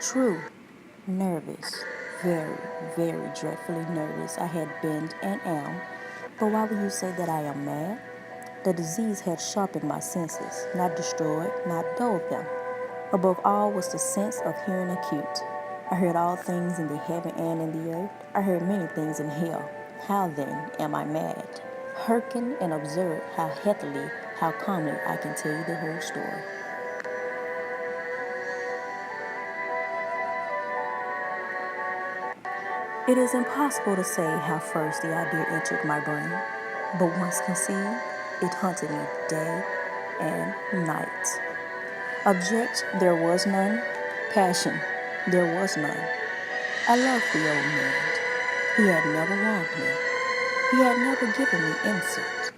True, nervous, very, very dreadfully nervous I had been and am. But why would you say that I am mad? The disease had sharpened my senses, not destroyed, not dulled them. Above all was the sense of hearing acute. I heard all things in the heaven and in the earth. I heard many things in hell. How then am I mad? Hearken and observe how healthily, how calmly I can tell you the whole story. It is impossible to say how first the idea entered my brain, but once conceived, it haunted me day and night. Object, there was none. Passion, there was none. I loved the old man. He had never wronged me. He had never given me insult.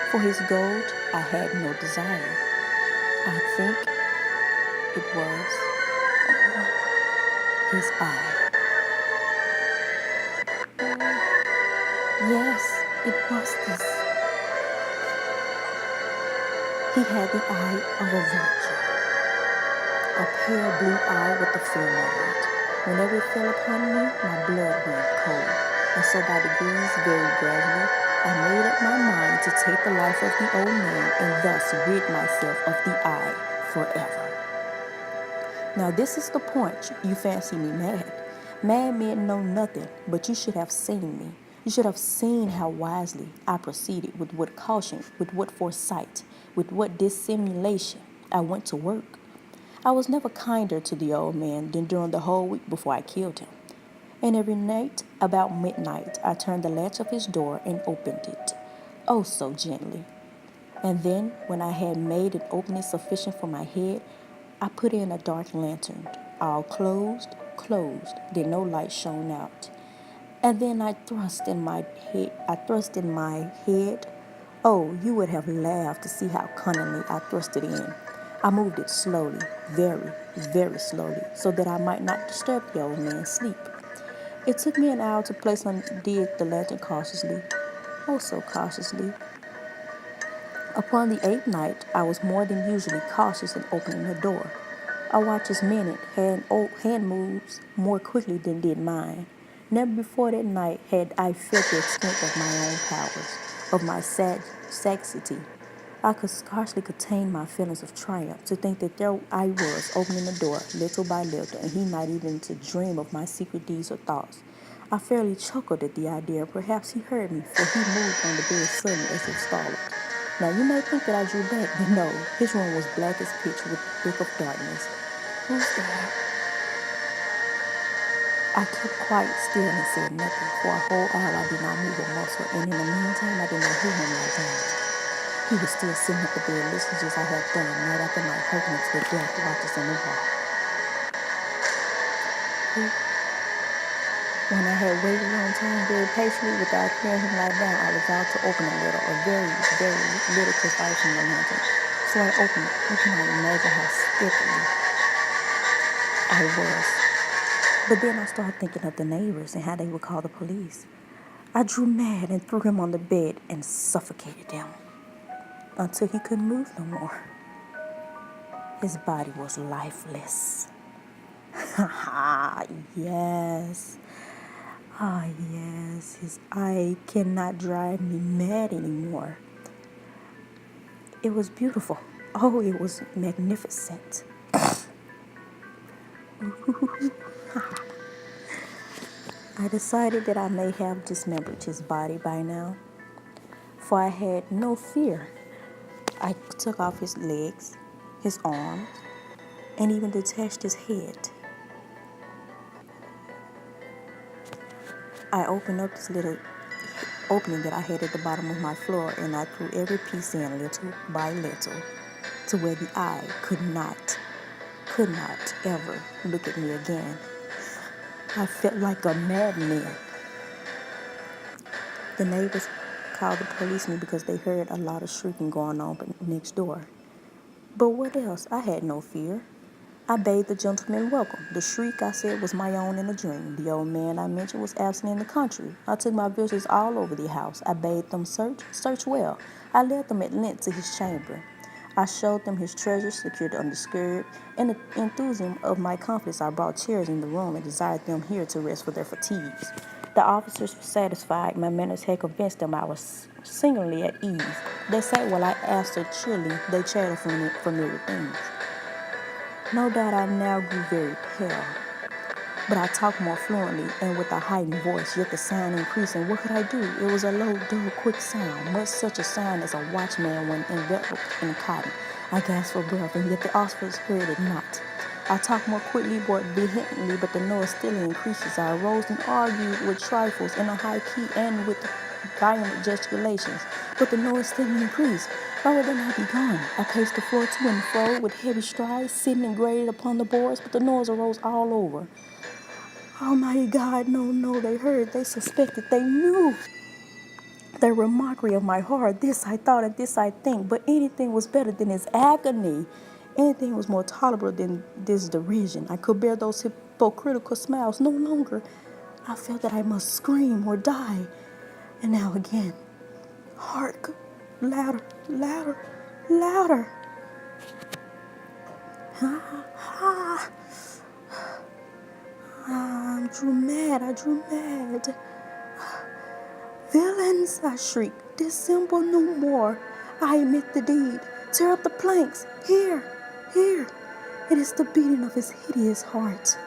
For his gold, I had no desire. I think it was his eye. Yes, it was this. He had the eye of a vulture, a pale blue eye with a film over it. Whenever it fell upon me, my blood went cold. And so by degrees, very gradually, I made up my mind to take the life of the old man and thus rid myself of the eye forever. Now this is the point. You fancy me mad. Mad men know nothing, but you should have seen me. You should have seen how wisely I proceeded, with what caution, with what foresight, with what dissimulation I went to work. I was never kinder to the old man than during the whole week before I killed him. And every night, about midnight, I turned the latch of his door and opened it, oh so gently. And then, when I had made an opening sufficient for my head, I put in a dark lantern, all closed, that no light shone out. And then I thrust in my head. Oh, you would have laughed to see how cunningly I thrust it in. I moved it slowly, very, very slowly, so that I might not disturb the old man's sleep. It took me an hour to place undid the lantern cautiously, oh so cautiously. Upon the eighth night, I was more than usually cautious in opening the door. I watched his hand moves more quickly than did mine. Never before that night had I felt the extent of my own powers, of my sagacity. I could scarcely contain my feelings of triumph to think that there I was opening the door little by little, and he not even to dream of my secret deeds or thoughts. I fairly chuckled at the idea. Perhaps he heard me, for he moved on the bed suddenly as if startled. Now you may think that I drew back, but no, his room was black as pitch with thick of darkness. Who's there? I kept quite still and said nothing. For a whole hour I did not move a muscle, and in the meantime I did not hear him lie down. He was still sitting at the bed, listening as I had done night after night, hearkening to the black watches on the wall. When I had waited a long time very patiently without hearing him lie down, I resolved to open a very, very little crevice in the lantern. So I opened it. You cannot imagine how stiffly I was. But then I started thinking of the neighbors and how they would call the police. I drew mad and threw him on the bed and suffocated him until he couldn't move no more. His body was lifeless. Yes. Ah, yes, his eye cannot drive me mad anymore. It was beautiful. Oh, it was magnificent. I decided that I may have dismembered his body by now, for I had no fear. I took off his legs, his arms, and even detached his head. I opened up this little opening that I had at the bottom of my floor, and I threw every piece in little by little to where the eye could not ever look at me again. I felt like a madman. The neighbors called the policeman because they heard a lot of shrieking going on next door. But what else? I had no fear. I bade the gentleman welcome. The shriek, I said, was my own in a dream. The old man I mentioned was absent in the country. I took my visitors all over the house. I bade them search well. I led them at length to his chamber. I showed them his treasures, secured undisturbed. In the enthusiasm of my confidence, I brought chairs in the room and desired them here to rest for their fatigues. The officers were satisfied. My manners had convinced them I was singularly at ease. They sat while I answered cheerily. They chatted familiar things. No doubt I now grew very pale, but I talked more fluently and with a heightened voice, yet the sound increasing. What could I do? It was a low, dull, quick sound, much such a sound as a watchman when enveloped in cotton. I gasped for breath, and yet the officers heard it not. I talked more quickly, more vehemently, but the noise still increases. I arose and argued with trifles in a high key and with violent gesticulations, but the noise still increased. Why would they not be gone? I paced the floor to and fro with heavy strides, sitting and grated upon the boards, but the noise arose all over. Almighty God, no, they heard, they suspected, they knew. They were mockery of my heart. This I thought and this I think, but anything was better than his agony. Anything was more tolerable than this derision. I could bear those hypocritical smiles no longer. I felt that I must scream or die. And now again, hark, louder, louder, louder. I drew mad. Villains, I shrieked, dissemble no more. I admit the deed. Tear up the planks. Here. It is the beating of his hideous heart.